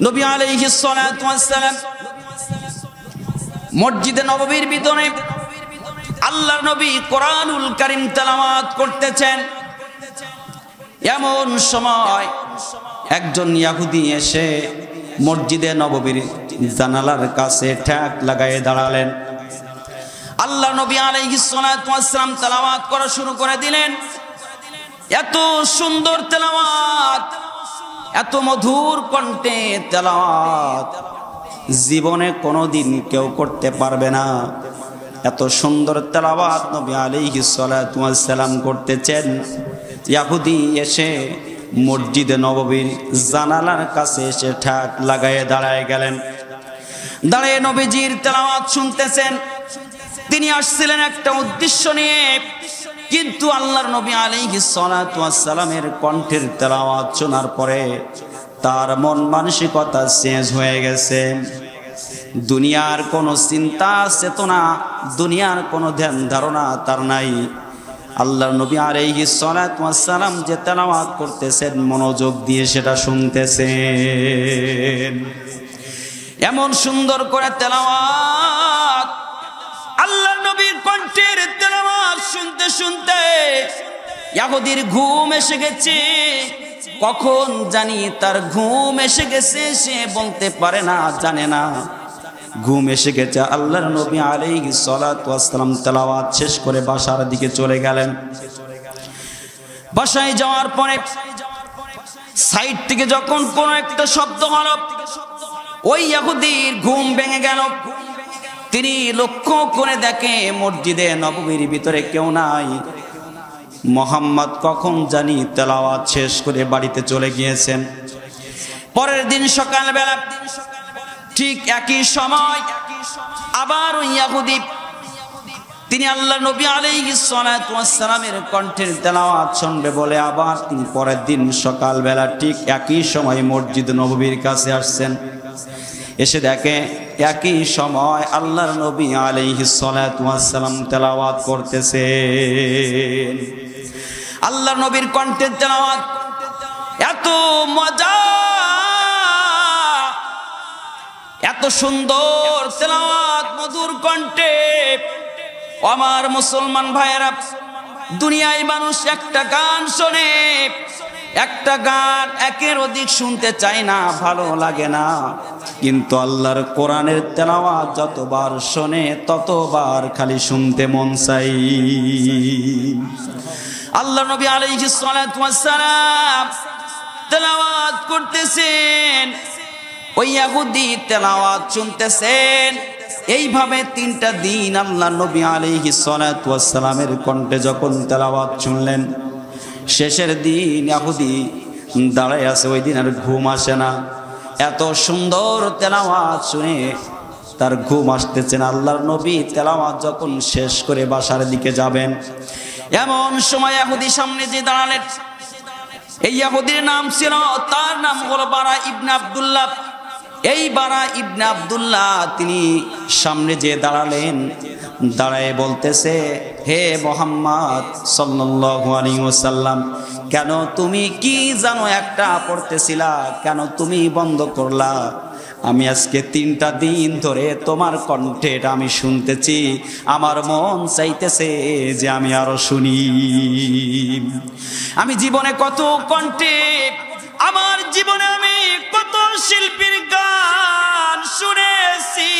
নবী আলাইহিস সালাতু ওয়াস সালাম মসজিদে নববীর ভিতরে আল্লাহর নবী কোরআনুল কারীম তেলাওয়াত করতেছেন। এমন সময় একজন ইহুদি এসে মসজিদে নববীর জানালার কাছে ঠ্যাক লাগায়ে দাঁড়ালেন। আল্লাহর নবী আলাইহিস সালাতু ওয়াস সালাম তেলাওয়াত করা শুরু করে দিলেন। এত সুন্দর তেলাওয়াত, এত মধুর কণ্ঠে তেলাওয়াত জীবনে কোনোদিন কেউ করতে পারবে না। এত সুন্দর তেলাওয়াত নবী আলাইহিস সালাতু ওয়াস সালাম করতেছেন। ইহুদি এসে মসজিদে নববীর জানালার কাছে এসে ঠ্যাক লাগায়ে দাঁড়ায় গেলেন। দাঁড়িয়ে নবীজির তেলাওয়াত শুনতেছেন। তিনি আসছিলেন একটা উদ্দেশ্য নিয়ে, কিন্তু আল্লাহর নবী আলাইহিস সালাতু ওয়াস সালামের কণ্ঠের তেলাওয়াত শোনার পরে তার মন মানসিকতা চেঞ্জ হয়ে গেছে। দুনিয়ার কোনো চিন্তা চেতনা, দুনিয়ার কোনো ধ্যান ধারণা তার নাই। আল্লাহর নবী আলাইহিস সালাতু ওয়াস সালাম যে তেলাওয়াত করতেছেন মনোযোগ দিয়ে সেটা শুনতেছেন। এমন সুন্দর করে তেলাওয়াত, আল্লাহর নবীর কণ্ঠের তেলাওয়াত শুনতে শুনতে ইহুদির ঘুম এসে গেছে। কখন জানি তার ঘুম এসে গেছে সে বলতে পারে না, জানে না। ঘুম এসে গেছে। আল্লাহর নবী আলাইহিস সালাতু ওয়াস সালাম তেলাওয়াত শেষ করে বাসার দিকে চলে গেলেন। বাসায় যাওয়ার পরে সাইড থেকে যখন কোন একটা শব্দ হলো, ওই ইহুদির ঘুম ভেঙে গেল। তিনি লক্ষ্য করে দেখে মসজিদে নববীর ভিতরে কেউ নাই। মুহাম্মদ কখন জানি তেলাওয়াত শেষ করে বাড়িতে চলে গিয়েছেন। পরের দিন সকালবেলা ঠিক একই সময় আবার ওই ইহুদি তিনি আল্লাহর নবী আলাইহিস সালাতু ওয়াস সালামের কণ্ঠের তেলাওয়াত শুনবে বলে আবার তিনি পরের দিন সকালবেলা ঠিক একই সময় মসজিদ নববীর কাছে আসছেন। এসে দেখে একই সময় আল্লাহর নবী আলাইহিস সালাতু ওয়াস সালাম তেলাওয়াত করতেছেন। আল্লাহর নবীর কণ্ঠের তেলাওয়াত এত মজা, এত সুন্দর তেলাওয়াত মধুর কণ্ঠে। আমার মুসলমান ভাইয়েরা, দুনিয়ায় মানুষ একটা গান শোনে, একটা গান একের অধিক শুনতে চায় না, ভালো লাগে না। কিন্তু আল্লাহর কোরআনের তেলাওয়াত যতবার শোনে ততবার খালি শুনতে মন চাই। আল্লাহ নবী আলাইহিস সালাতু ওয়াস সালাম তেলাওয়াত করতেছেন, ওই ইহুদি তেলাওয়াত শুনতেছেন। এইভাবে 3টা দিন আল্লাহ নবী আলাইহিস সালাতু ওয়াস সালামের কণ্ঠে যখন তেলাওয়াত শুনলেন, শেষের দিন ইহুদি দাঁড়ায় আছে। ওই দিন আর ঘুম আসে না। এত সুন্দর তেলাওয়াত শুনে তার ঘুম আসতেছে না। আল্লাহর নবী তেলাওয়াত যখন শেষ করে বাসার দিকে যাবেন, এমন সময় ইহুদি সামনে যে দাঁড়ালেন। এই ইহুদির নাম ছিল, তার নাম হলো বারা ইবনে আব্দুল্লাহ। এই বারা ইবনে আব্দুল্লাহ তিনি সামনে যে দাঁড়ালেন, দাঁড়ায় বলতেছে, হে মুহাম্মদ সাল্লাল্লাহু আলাইহি ওয়াসাল্লাম, কেন তুমি কি জানো একটা পড়তেছিলা, কেন তুমি বন্ধ করলা? আমি আজকে 3টা দিন ধরে তোমার কণ্ঠে এটা আমি শুনতেছি, আমার মন চাইতেছে যে আমি আরো শুনি। আমি জীবনে কত কণ্ঠে, আমার জীবনে আমি কত শিল্পীর গান শুনেছি,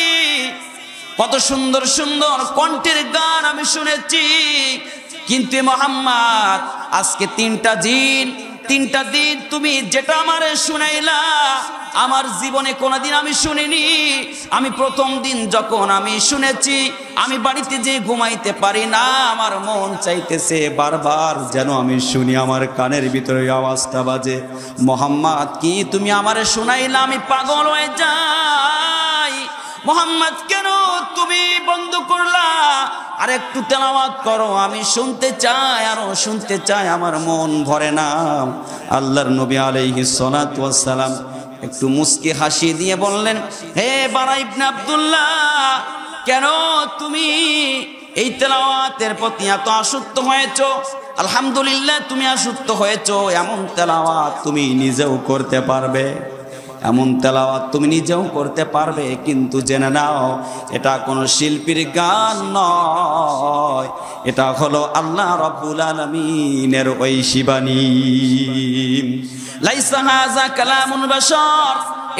কত সুন্দর সুন্দর কণ্ঠের গান আমি শুনেছি, কিন্তু মুহাম্মদ আজকে 3টা দিন তুমি যেটা আমারে শুনাইলা আমার জীবনে কোনোদিন আমি শুনিনি। আমি প্রথম দিন যখন আমি শুনেছি, আমি বাড়িতে যে ঘুমাইতে পারি না, আমার মন চাইতেছে বারবার যেন আমি শুনি, আমার কানের ভিতরে আওয়াজটা বাজে, মুহাম্মদ কি তুমি আমারে শুনাইলা, আমি পাগল হয়ে যাই। মুহাম্মদ কেন তুমি বন্ধ করলা? আর একটু তেলাওয়াত করো, আমি শুনতে চাই, আরো শুনতে চাই, আমার মন ভরে না। আল্লাহর নবী আলাইহিস সালাতু ওয়াস সালাম একটু মুস্কি হাসি দিয়ে বললেন, হে বারা ইবনে আব্দুল্লাহ, কেন তুমি এই তেলাওয়াতের প্রতি এত আসক্ত হয়েছো? আলহামদুলিল্লাহ তুমি আসক্ত হয়েছো, এমন তেলাওয়াত তুমি নিজেও করতে পারবে। এমন তেলাওয়াত তুমি নিজেও করতে পারবে, কিন্তু জেনে নাও এটা কোনো শিল্পীর গান নয়, এটা হলো আল্লাহ রাব্বুল আলামিনের ঐশী বাণী। লাইসা হাযা কালামুন বাশার,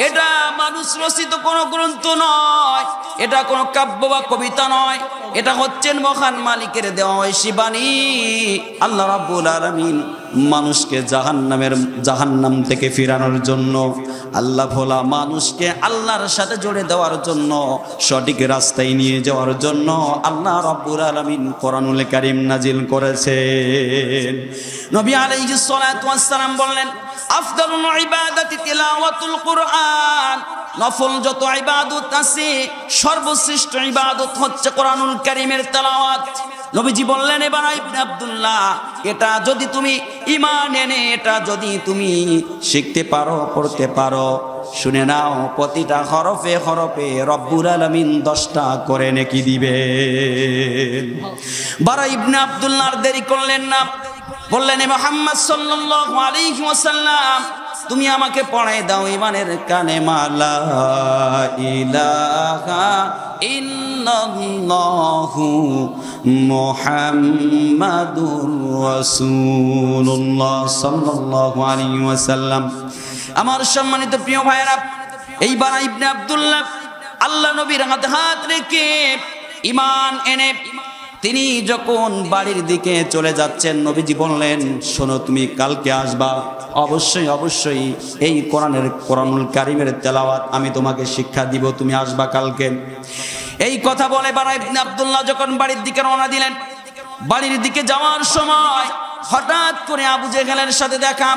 এটা মানুষ রচিত কোনো গ্রন্থ নয়, এটা কোনো কাব্য বা কবিতা নয়, এটা হচ্ছেন মহান মালিকের দেওয়া ঐশী বাণী। আল্লাহ রাব্বুল আলামিন মানুষকে জাহান্নাম থেকে ফিরানোর জন্য, আল্লাহ ভোলা মানুষকে আল্লাহর সাথে জুড়ে দেওয়ার জন্য, সঠিক রাস্তায় নিয়ে যাওয়ার জন্য আল্লাহ রাব্বুল আলামিন কোরআনুল কারীম নাজিল করেছেন। নবী আলাইহিস সালাতু ওয়াস সালাম বললেন, আফদালুল ইবাদাতি তিলাওয়াতুল কুরআন, নফল যত ইবাদত আছে সর্বশ্রেষ্ঠ ইবাদত হচ্ছে কোরআনুল কারীমের তেলাওয়াত। নবীজি বললেন, এবার ইবনে আব্দুল্লাহ, এটা যদি তুমি ঈমান এনে এটা যদি তুমি শিখতে পারো, পড়তে পারো, শুনে নাও প্রতিটা হরফে হরফে রব্বুল আলামিন 10টা করে নেকি দিবেন। বারা ইবনে আব্দুল্লাহ আর দেরি করলেন না, বললেন, মুহাম্মদ সাল্লাল্লাহু আলাইহি ওয়াসাল্লাম, তুমি আমাকে পড়াই দাও ঈমানের কালেমা লা ইলাহা ইল্লাল্লাহু মুহাম্মাদুর রাসূলুল্লাহ সাল্লাল্লাহু আলাইহি ওয়াসাল্লাম। আমার সম্মানিত প্রিয় ভাইয়েরা, এই বারা ইবনে আব্দুল্লাহ আল্লাহ নবীর হাতে হাত রেখে ঈমান এনে তিনি যখন বাড়ির দিকে চলে যাচ্ছেন, নবীজি বললেন, শোনো তুমি কালকে আসবা, অবশ্যই অবশ্যই এই কোরআনুল কারীমের তেলাওয়াত আমি তোমাকে শিক্ষা দিব, তুমি আসবা কালকে। এই কথা বলে বারা ইবনে আব্দুল্লাহ যখন বাড়ির দিকে রওনা দিলেন, বাড়ির দিকে যাওয়ার সময় হঠাৎ করে আবু জেহেলের সাথে দেখা।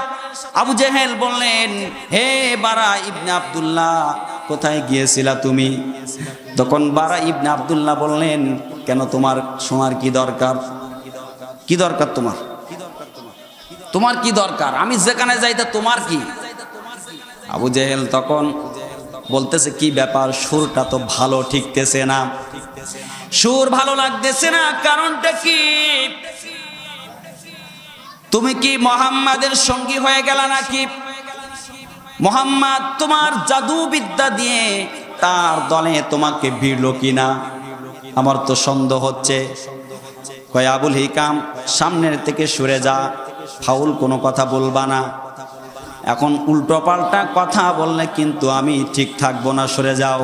আবু জেহেল বললেন, হে বারা ইবনে আব্দুল্লাহ, কোথায় গিয়েছিলা তুমি? তখন বারা ইবনে আব্দুল্লাহ বললেন, কেন তোমার শোনার কি দরকার? কি দরকার তোমার? তোমার কি দরকার? আমি যেখানে যাইতে তোমার কি? আবু জেহেল তখন বলতেছে, কি ব্যাপার, সুরটা তো ভালো ঠিকতেছে না, সুর ভালো লাগতেছে না, কারণটা কি? তুমি কি মুহাম্মাদের সঙ্গী হয়ে গেলা নাকি? মুহাম্মদ তোমার জাদু বিদ্যা দিয়ে তার দলে তোমাকে ভিড়ল কিনা, আমার তো সন্দেহ হচ্ছে। কয়, আবুল হিকাম, সামনের থেকে সরে যা, ফাউল কোনো কথা বলবা না। এখন উল্টো পাল্টা কথা বললে কিন্তু আমি ঠিক থাকবো না, সরে যাও।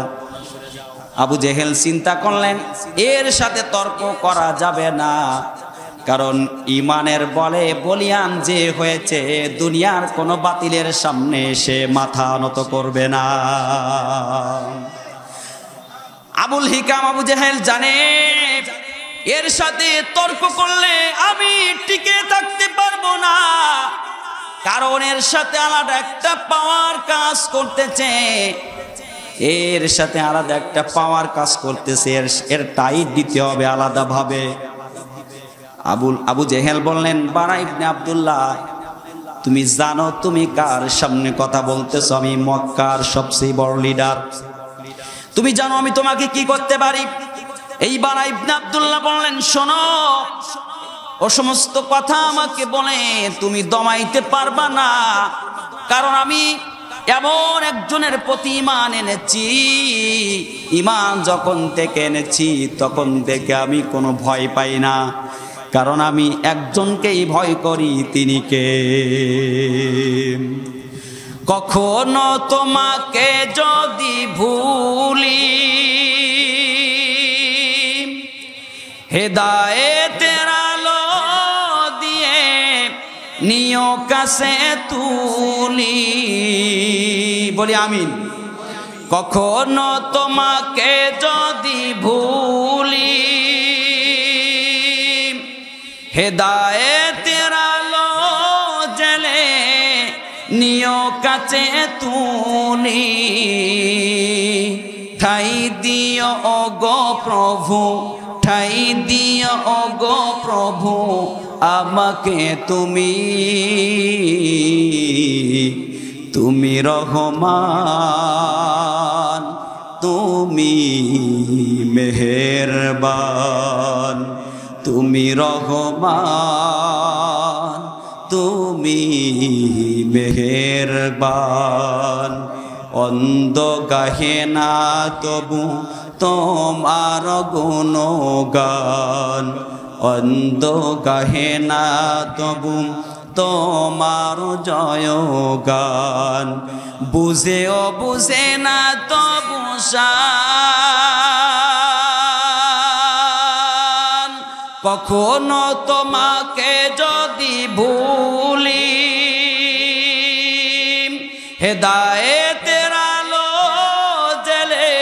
আবু জেহেল চিন্তা করলেন, এর সাথে তর্ক করা যাবে না, কারণ ঈমানের বলে বলিয়ান যে হয়েছে, দুনিয়ার কোনো বাতিলের সামনে সে মাথা নত করবে না। আবুল হিকাম আবু জেহেল জানে, এর সাথে তর্ক করলে আমি টিকে থাকতে পারবো না, কারণ এর সাথে আলাদা একটা পাওয়ার কাজ করতেছে, এর সাথে আলাদা একটা পাওয়ার কাজ করতেছে, এর টাইট দিতে হবে আলাদা ভাবে। আবু জেহেল বললেন, বারা ইবনে আব্দুল্লাহ, তুমি জানো তুমি কার সামনে কথা বলতেছো? আমি মক্কার সবচেয়ে বড় লিডার, তুমি জানো আমি তোমাকে কি করতে পারি? এই বারা ইবনে আব্দুল্লাহ বললেন, শোনো, ও সমস্ত কথা আমাকে বলে তুমি দমাইতে পারবা না, কারণ আমি এমন একজনের প্রতি ঈমান এনেছি, ঈমান যখন থেকে এনেছি তখন থেকে আমি কোনো ভয় পাই না, কারণ আমি একজনকেই ভয় করি, তিনি কে? কখনো তোমাকে যদি ভুলি, হেদায়েতের আলো দিয়ে নিও কাছে তুলি, বলি আমিন। কখনো তোমাকে যদি ভুলি, হেদায়েতের আলো জেলে নিও কাছে তুলি, ঠাই দিও ও গো প্রভু, ঠাই দিও ও গো প্রভু আমাকে তুমি, তুমি রহমান, তুমি মেহেরবান, তুমি রহমান, তুমি মেহেরবান, অন্ধ গাহে না তবু তোমার গুণগান, অন্ধ গাহে না তবু তোমার জয়গান, বুঝেও বুঝে না তবু শান, কখনো তোমাকে যদি ভুলি হেদায়েতের আলো জেলে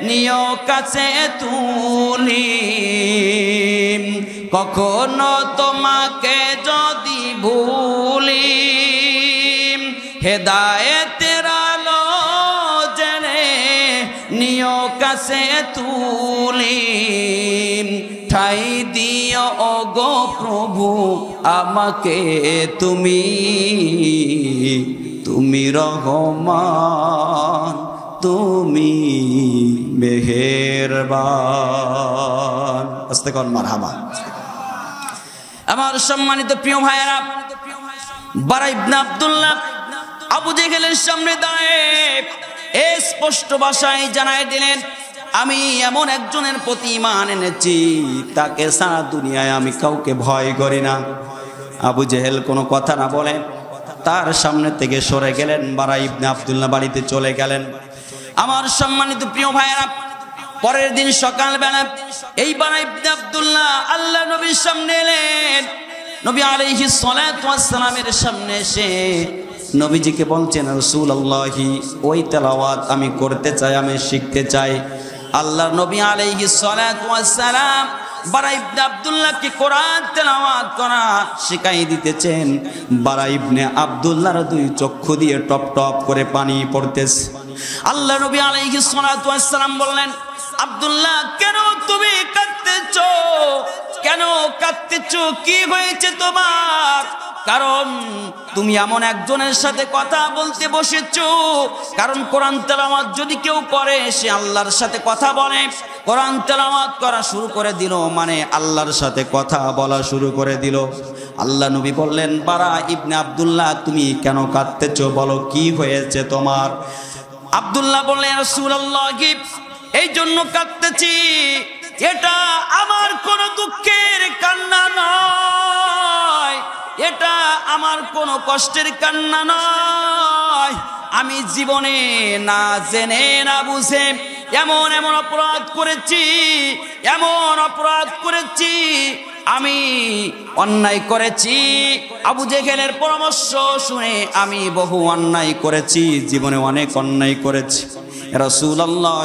নিও কাছে তুলি, কখনো তোমাকে যদি ভুলি হেদায়েতের আলো জেলে নিও কাছে তুলি, ঠাই দিও ওগো প্রভু আমাকে তুমি, তুমি রহমান তুমি মেহেরবান। আস্তে কোন মারহাবা। আমার সম্মানিত প্রিয় ভাইয়েরা, বারা ইবনে আব্দুল্লাহ আবু জেহেলের সামনে দাঁড়িয়ে স্পষ্ট ভাষায় জানাই দিলেন, আমি এমন একজনের প্রতি ঈমান এনেছি তাকে সারা দুনিয়ায় আমি কাউকে ভয় করি না। আবু জেহেল কোনো কথা না বলে তার সামনে থেকে সরে গেলেন, বারা ইবনে আব্দুল্লাহ বাড়িতে চলে গেলেন। আমার সম্মানিত প্রিয় ভাইয়েরা, পরের দিন সকালবেলা এই বারা ইবনে আব্দুল্লাহ আল্লাহ নবীর সামনে এলেন। নবী আলাইহিস সালাতু ওয়াস সালামের সামনে এসে নবীজিকে বলছেন, রাসূলুল্লাহি ওই তেলাওয়াত আমি করতে চাই, আমি শিখতে চাই। আল্লাহ নবী আলাইহিস সালাতু ওয়াস সালাম বারা ইবনে আব্দুল্লাহকে কোরআন তেলাওয়াত করা শিখাই দিতেছেন। বারা ইবনে আব্দুল্লাহর দুই চক্ষু দিয়ে টপ টপ করে পানি পড়তেছে। আল্লাহ নবী আলাইহিস সালাতু ওয়াস সালাম বললেন, আব্দুল্লাহ কেন তুমি কাঁদতেছো, কেন কাঁদতেছো, কি হয়েছে তোমার? কারণ তুমি এমন একজনের সাথে কথা বলতে বসেছো, কারণ কোরআন তেলাওয়াত যদি কেউ করে সে আল্লাহর সাথে কথা বলে। কোরআন তেলাওয়াত করা শুরু করে দিল মানে আল্লাহর সাথে কথা বলা শুরু করে দিল। আল্লাহ নবী বললেন, বারা ইবনে আব্দুল্লাহ তুমি কেন কাঁদতেছো, বলো কি হয়েছে তোমার? আব্দুল্লাহ বললেন, রাসূলুল্লাহ এই জন্য কাঁদতেছি, এটা আমার কোনো দুঃখের কান্না নয়, এটা আমার কোনো কষ্টের কান্না নয়। আমি জীবনে না জেনে না বুঝে এমন এমন অপরাধ করেছি, এমন অপরাধ করেছি, আমি অন্যায় করেছি। আবু জেহেলের পরামর্শ শুনে আমি বহু অন্যায় করেছি, জীবনে অনেক অন্যায় করেছি। রাসূলুল্লাহ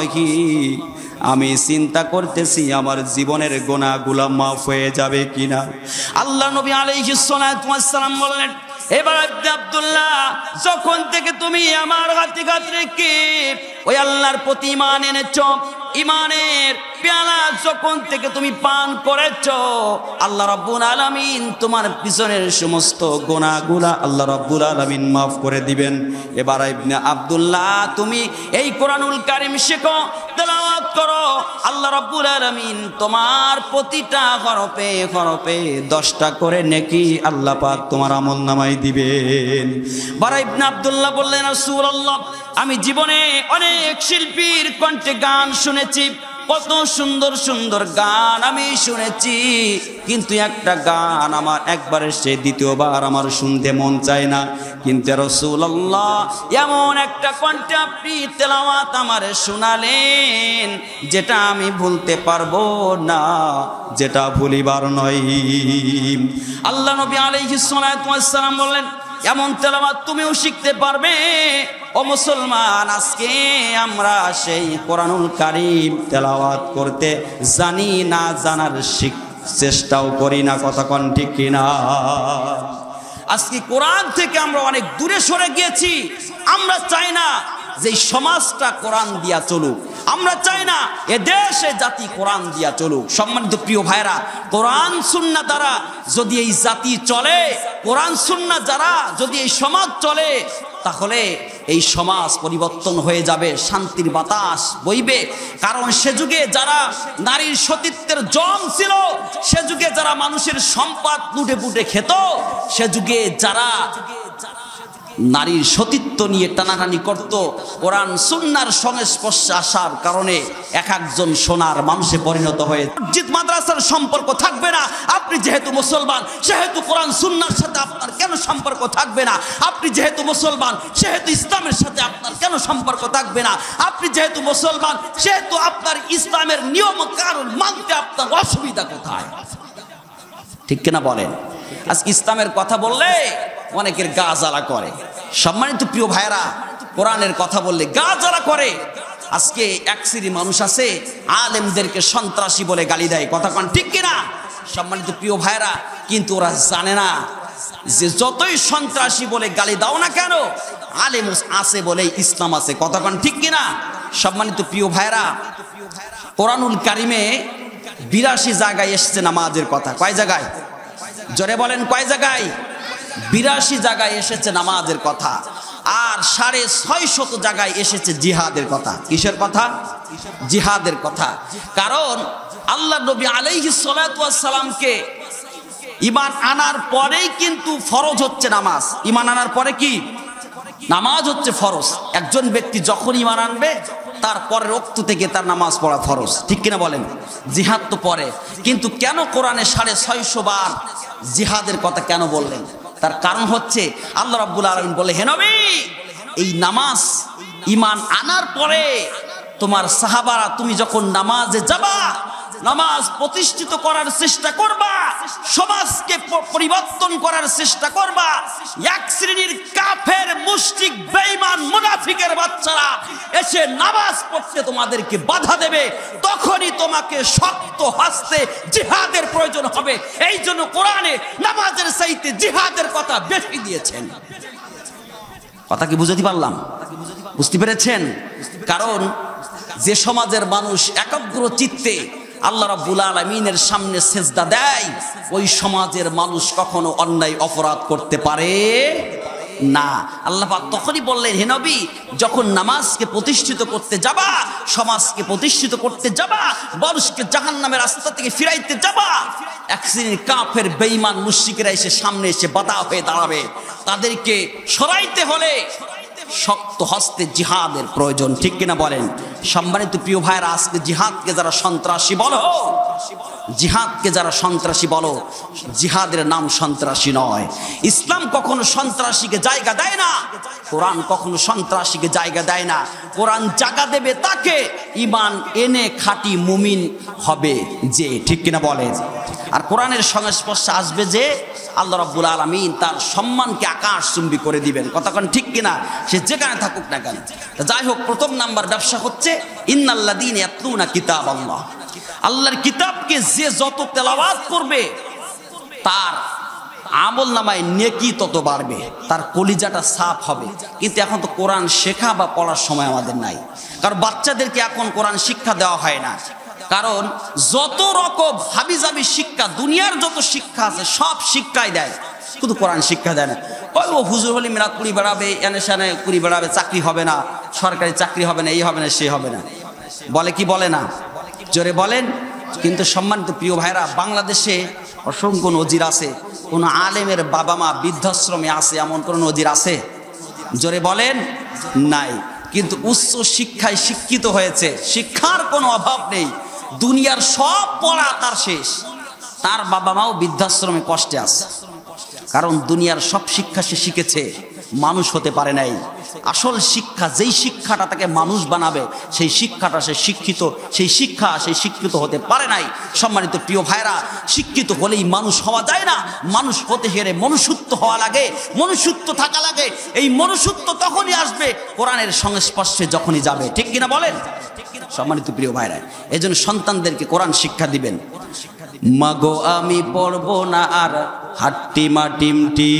আমি চিন্তা করতেছি আমার জীবনের গুনাহগুলো মাফ হয়ে যাবে কিনা। আল্লাহ নবী আলাইহিস সালাতু ওয়াস সালাম বললেন, এবার ইবনে আব্দুল্লাহ যখন থেকে তুমি আমার হাতে হাত রেখে ওই আল্লাহর প্রতি ঈমান এনেছো, ঈমানের পেয়ালা যখন থেকে তুমি পান করেছো, আল্লাহ রাব্বুল আলামিন তোমার পিছনের সমস্ত গুনাহগুলো আল্লাহ রাব্বুল আলামিন মাফ করে দিবেন। এবার ইবনে আব্দুল্লাহ তুমি এই কোরআনুল কারীম শেখো, তেলাওয়াত করো, আল্লাহ রাব্বুল আলামিন তোমার প্রতিটা হরফে হরফে 10টা করে নেকি আল্লাহ পাক তোমার আমলনামায় দিবেন। বারা ইবনে আব্দুল্লাহ বললেন, রাসূলুল্লাহ আমি জীবনে অনেক শিল্পীর কণ্ঠে গান শুনেছি, কত সুন্দর সুন্দর গান আমি শুনেছি, কিন্তু একটা গান আমার একবারের সে দ্বিতীয়বার আমার শুনতে মন চায় না। কিন্তু রাসূলুল্লাহ এমন একটা কণ্ঠে আপনি তেলাওয়াত আমারে শোনালেন যেটা আমি ভুলতে পারবো না, যেটা ভুলিবার নয়। আল্লাহ নবী আলাইহিস সালাতু ওয়াস সালাম বললেন, এমন তেলাওয়াত তুমিও শিখতে পারবে। ও মুসলমান, আজকে আমরা সেই কোরআনুল কারীম তেলাওয়াত করতে জানি না, জানার চেষ্টাও করি না, কথা কোন ঠিক কিনা? আজকে কোরআন থেকে আমরা অনেক দূরে সরে গিয়েছি। আমরা চাই না যে সমাজটা কোরআন দিয়া চলুক, আমরা চাই না এ দেশে জাতি কোরআন দিয়া চলুক। সম্মানিত প্রিয় ভাইরা, কোরআন সুন্নাহ দ্বারা যদি এই জাতি চলে, কোরআন সুন্নাহ দ্বারা যদি এই সমাজ চলে, তাহলে এই সমাজ পরিবর্তন হয়ে যাবে, শান্তির বাতাস বইবে। কারণ সে যুগে যারা নারীর সতীত্বের জম ছিল, সে যুগে যারা মানুষের সম্পদ লুটে পুটে খেত, সে যুগে যারা নারীর সতীত্ব নিয়ে টানাটানি করত। কোরআন সুন্নাহর সংস্পর্শে আসার কারণে এক একজন সোনার মানুষে পরিণত হয়ে মসজিদ মাদ্রাসার সম্পর্ক থাকবে না। আপনি যেহেতু মুসলমান সেহেতু কোরআন সুন্নাহর সাথে আপনার কেন সম্পর্ক থাকবে না? আপনি যেহেতু মুসলমান সেহেতু ইসলামের সাথে আপনার কেন সম্পর্ক থাকবে না? আপনি যেহেতু মুসলমান সেহেতু আপনার ইসলামের নিয়ম কানুন মানতে আপনার অসুবিধা কোথায়? ঠিক কিনা বলেন? আজকে ইসলামের কথা বললে অনেকের গা জ্বালা করে। সম্মানিত প্রিয় ভাইরা, কোরআনের কথা বললে গা জ্বালা করে। আজকে এক শ্রেণীর মানুষ আছে আলেমদেরকে সন্ত্রাসী বলে গালি দেয়, কথা কোন ঠিক কিনা? সম্মানিত প্রিয় ভাইরা, কিন্তু ওরা জানে না যে যতই সন্ত্রাসী বলে গালি দাও না কেন, আলেম আছে বলে ইসলাম আছে, কথা কোন ঠিক কিনা? সম্মানিত প্রিয় ভাইরা, কোরআনুল কারিমে 82 জায়গায় এসেছে নামাজের কথা। কয় জায়গায়? জোরে বলেন, কয় জায়গায়? 82 জায়গায় এসেছে নামাজের কথা। আর 650 জায়গায় এসেছে জিহাদের কথা। কিসের কথা? জিহাদের কথা। কারণ আল্লাহ নবী আলাইহিস সালাতু ওয়াস সালামকে ঈমান আনার পরেই কিন্তু ফরজ হচ্ছে নামাজ। ঈমান আনার পরে কি? নামাজ হচ্ছে ফরজ। একজন ব্যক্তি যখন ঈমান আনবে তার পরের ওয়াক্ত থেকে তার নামাজ পড়া ফরজ, ঠিক কিনা বলেন? জিহাদ তো পরে, কিন্তু কেন কোরআনে 650 বার জিহাদের কথা কেন বললেন? তার কারণ হচ্ছে আল্লাহ রাব্বুল আলামিন বলে, হে নবী, এই নামাজ ঈমান আনার পরে তোমার সাহাবারা তুমি যখন নামাজে যাবা, নামাজ প্রতিষ্ঠিত করার চেষ্টা করবা, সমাজকে পরিবর্তন করার চেষ্টা করবা, এক শ্রেণীর কাফের মুশরিক বেঈমান মুনাফিকের বাচ্চারা এসে নামাজ পড়তে তোমাদেরকে বাধা দেবে, তখনই তোমাকে শক্ত হস্তে জিহাদের প্রয়োজন হবে। এই জন্য কোরআনে নামাজের চাইতে জিহাদের কথা বেশি দিয়েছেন। কথা কি বুঝতে পারলাম? বুঝতে পেরেছেন? কারণ যে সমাজের মানুষ একাগ্র চিত্তে আল্লাহ রাব্বুল আলামিনের সামনে সেজদা দেয়, ওই সমাজের মানুষ কখনো অন্যায় অপরাধ করতে পারে না। আল্লাহ পাক তখনই বললেন, হে নবী, যখন নামাজকে প্রতিষ্ঠিত করতে যাবা, সমাজকে প্রতিষ্ঠিত করতে যাবা, মানুষকে জাহান্নামের রাস্তা থেকে ফিরাইতে যাবা, এক শ্রেণীর কাফের বেঈমান মুশরিকরা এসে সামনে এসে বাধা হয়ে দাঁড়াবে, তাদেরকে সরাইতে হলে শক্ত হস্তে জিহাদের প্রয়োজন, ঠিক কিনা বলেন? সম্মানিত প্রিয় ভাইরা, আজকে জিহাদকে যারা সন্ত্রাসী বলো, জিহাদকে যারা সন্ত্রাসী বলো, জিহাদের নাম সন্ত্রাসী নয়। ইসলাম কখনো সন্ত্রাসীকে জায়গা দেয় না, কোরআন কখনো সন্ত্রাসীকে জায়গা দেয় না। কোরআন জায়গা দেবে তাকে ঈমান এনে খাঁটি মুমিন হবে যে, ঠিক কিনা বলেন? আর কোরআনের সংস্পর্শে আসবে যে আল্লাহ রাব্বুল আলামিন তার সম্মানকে আকাশচুম্বী করে দিবেন, কতক্ষণ ঠিক কিনা? সে যেখানে থাকুক না কেন। যাই হোক, প্রথম নাম্বার ব্যবসা হচ্ছে ইন্নাল্লাযীনা ইয়াতলুনা কিতাবাল্লাহ। আল্লাহর কিতাবকে যে যত তেলাওয়াত করবে তার আমল নামায় নেকি তত বাড়বে, তার কলিজাটা সাফ হবে। কিন্তু এখন তো কোরআন শেখা বা পড়ার সময় আমাদের নাই, কারণ বাচ্চাদেরকে এখন কোরআন শিক্ষা দেওয়া হয় না। কারণ যত রকম হাবিজাবি শিক্ষা, দুনিয়ার যত শিক্ষা আছে সব শিক্ষাই দেয়, শুধু কোরআন শিক্ষা দেয় না। ওই ও হুজুর হলি মিরাত কুড়ি বেড়াবে, এনে সেনে কুড়ি বেড়াবে, চাকরি হবে না, সরকারি চাকরি হবে না, এই হবে না, সে হবে না, বলে কি বলে না? জোরে বলেন। কিন্তু সম্মানিত প্রিয় ভাইরা, বাংলাদেশে অসংখ্য নজির আছে, কোন আলেমের বাবা মা বৃদ্ধাশ্রমে আছে এমন কোন নজির আছে? জোরে বলেন, নাই। কিন্তু উচ্চ শিক্ষায় শিক্ষিত হয়েছে, শিক্ষার কোনো অভাব নেই, দুনিয়ার সব পড়া তার শেষ, তার বাবা মাও বৃদ্ধাশ্রমে কষ্টে আছে। কারণ দুনিয়ার সব শিক্ষা সে শিখেছে, মানুষ হতে পারে নাই। আসল শিক্ষা, যেই শিক্ষাটা তাকে মানুষ বানাবে, সেই শিক্ষাটা সে শিক্ষিত, সেই শিক্ষা সে শিক্ষিত হতে পারে নাই। সম্মানিত প্রিয় ভাইরা, শিক্ষিত হলেই মানুষ হওয়া যায় না, মানুষ হতে হেরে মনুষ্যত্ব হওয়া লাগে, মনুষ্যত্ব থাকা লাগে। এই মনুষ্যত্ব তখনই আসবে কোরআনের সংস্পর্শে যখনই যাবে, ঠিক কিনা বলেন? সম্মানিত প্রিয় ভাইরা, এই জন্য সন্তানদেরকে কোরআন শিক্ষা দিবেন। মাগো আমি পড়ব না আর হাট্টি মাটিমটি,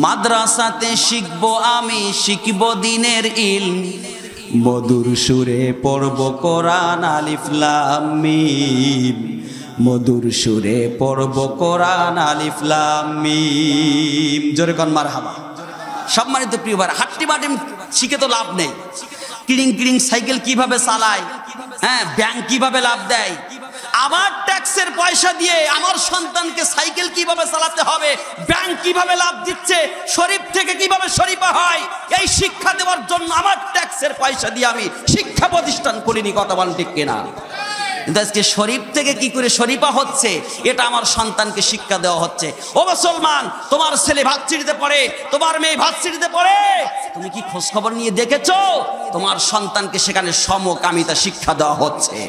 মাদ্রাসাতে শিখবো আমি, শিখব দিনের ইলম, মধুর সুরে পড়ব কোরআন আলিফ লাম মিম, মধুর সুরে পড়ব কোরআন আলিফ লাম মিম। জোরে কোন মারহাবা। সম্মানিত প্রিয় ভাই, হাট্টি মাটিম শিখে তো লাভ নেই। কিড়িং কিড়িং সাইকেল কিভাবে চালায়, হ্যাঁ, ব্যাংক কিভাবে লাভ দেয়, আমার ট্যাক্সের পয়সা দিয়ে আমার সন্তানকে সাইকেল কিভাবে চালাতে হবে, ব্যাংক কিভাবে লাভ দিচ্ছে, শরীফ থেকে কিভাবে শরীফা হয়, এই শিক্ষা দেওয়ার জন্য আমার ট্যাক্সের পয়সা দিয়ে আমি শিক্ষা প্রতিষ্ঠান করিনি। কথা বলেন ঠিক কিনা? কিন্তু আজকে শরীফ থেকে কি করে শরীফা হচ্ছে, এটা আমার সন্তানকে শিক্ষা দেওয়া হচ্ছে। ও মুসলমান, তোমার ছেলে ভার্সিটিতে পড়ে, তোমার মেয়ে ভার্সিটিতে পড়ে, তুমি কি খোঁজ খবর নিয়ে দেখেছো? তোমার সন্তানকে সেখানে সমকামিতা শিক্ষা দেওয়া হচ্ছে।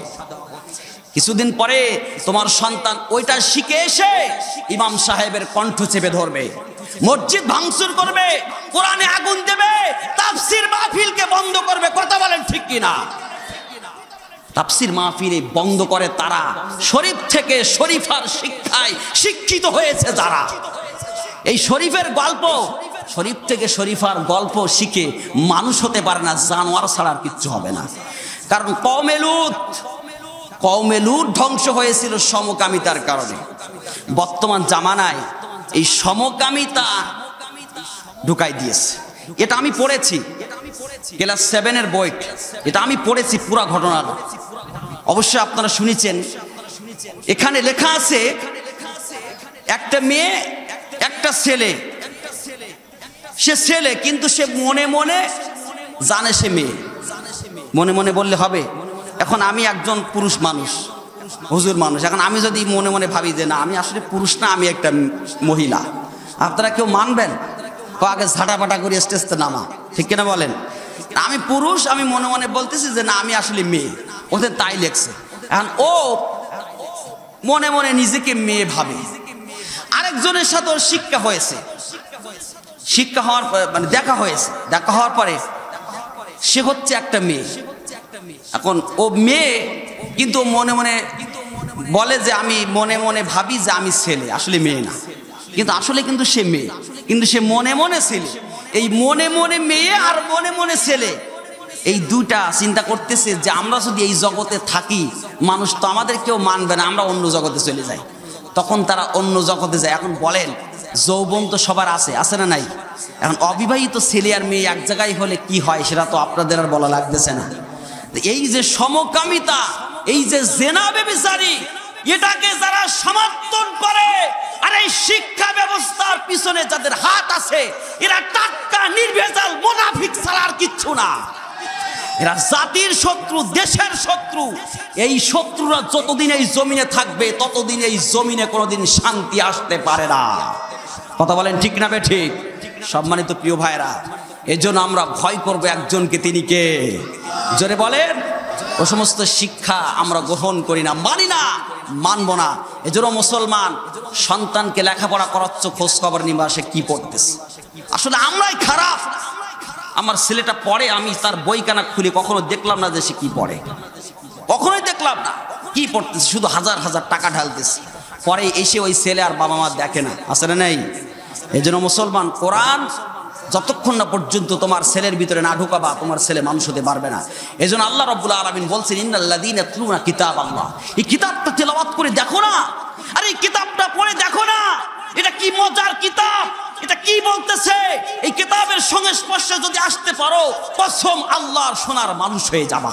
কিছুদিন পরে তোমার সন্তান ওইটা শিখে এসে ইমাম সাহেবের কণ্ঠ চেপে ধরবে, মসজিদ ভাঙচুর করবে, কোরআনে আগুন দেবে, তাফসীর মাহফিলকে বন্ধ করবে। কথা বলেন ঠিক কিনা? তাফসীর মাহফিল বন্ধ করে তারা শরীফ থেকে শরীফার শিক্ষায় শিক্ষিত হয়েছে যারা। এই শরীফের গল্প, শরীফ থেকে শরীফার গল্প শিখে মানুষ হতে পারে না, জানোয়ার ছাড়া আর কিচ্ছু হবে না। কারণ কওমে লূত ধ্বংস হয়েছিল সমকামিতার কারণে। বর্তমান জামানায় এই সমকামিতা ঢুকাই দিয়েছে। এটা আমি পড়েছি ক্লাস 7-এর বই, এটা আমি পড়েছি পুরা ঘটনাটা। অবশ্যই আপনারা শুনেছেন, এখানে লেখা আছে একটা মেয়ে একটা ছেলে, সে ছেলে কিন্তু সে মনে মনে জানে সে মেয়ে। মনে মনে বললে হবে? এখন আমি একজন পুরুষ মানুষ, হুজুর মানুষ, এখন আমি যদি মনে মনে ভাবি যে না আমি আসলে পুরুষ না, আমি একটা মহিলা, আপনারা কেউ মানবেন? আগে ঝাঁটাপাটা করে স্টেজতে নামা, ঠিক কিনা বলেন? আমি পুরুষ, আমি মনে মনে বলতেছি যে না আমি আসলে মেয়ে, ওদের তাই লেখছে। এখন ও মনে মনে নিজেকে মেয়ে ভাবে। আরেকজনের সাথে ওর শিক্ষা হয়েছে, শিক্ষা হওয়ার মানে দেখা হয়েছে, দেখা হওয়ার পরে সে হচ্ছে একটা মেয়ে। এখন ও মেয়ে কিন্তু মনে মনে বলে যে আমি মনে মনে ভাবি যে আমি ছেলে, আসলে মেয়ে না, কিন্তু আসলে কিন্তু সে মেয়ে, কিন্তু সে মনে মনে ছেলে। এই মনে মনে মেয়ে আর মনে মনে ছেলে, এই দুটা চিন্তা করতেছে যে আমরা যদি এই জগতে থাকি মানুষ তো আমাদের কেউ মানবে না, আমরা অন্য জগতে চলে যাই। তখন তারা অন্য জগতে যায়। এখন বলেন যৌবন তো সবার আছে, আছে না নাই? এখন অবিবাহিত ছেলে আর মেয়ে এক জায়গায় হলে কি হয় সেটা তো আপনাদের আর বলা লাগতেছে না। এই যে সমকামিতা, এই যে জেনা ব্যভিচারী, এটাকে যারা সমর্থন করে আর এই শিক্ষা ব্যবস্থার পিছনে যাদের হাত আছে, এরা টাটকা নির্ভেজাল মুনাফিক ছাড়া আর কিচ্ছু না। এরা জাতির শত্রু, দেশের শত্রু। এই শত্রুরা যতদিন এই জমিনে থাকবে ততদিন এই জমিনে কোনোদিন শান্তি আসতে পারে না। কথা বলেন ঠিক না ঠিক? সম্মানিত প্রিয় ভাইরা, এজন্য আমরা ভয় করব একজনকে, তিনি কে? জোরে বলেন। ও সমস্ত শিক্ষা আমরা গ্রহণ করি না, মানি না, মানব না। এজন্য মুসলমান সন্তানকে লেখাপড়া করাচ্ছ, খোঁজ খবর নিবা সে কি পড়তেছে। আসলে আমরাই খারাপ। আমার ছেলেটা পড়ে, আমি তার বইখানা খুলে কখনো দেখলাম না যে সে কি পড়ে, কখনোই দেখলাম না কি পড়তেছে, শুধু হাজার হাজার টাকা ঢালতেছে। পরে এসে ওই ছেলে আর বাবা মা দেখে না, আসলে নেই। এই জন্য মুসলমান কোরআন যতক্ষণ না পর্যন্ত তোমার ছেলের ভিতরে না ঢুকাবা, তোমার ছেলে মানুষ হতে পারবে না। এই জন্য আল্লাহ রাব্বুল আলামিন বলছেন ইন্নাল্লাযীনা ইয়াতলুনা কিতাবাল্লাহ, এই কিতাবটা তেলাওয়াত করে দেখো না, আর এই কিতাবটা পড়ে দেখো না, এটা কি মজার কিতাব, এটা কি বলতেছে। এই কিতাবের সংস্পর্শে যদি আসতে পারো, কসম আল্লাহর সোনার মানুষ হয়ে যাবা।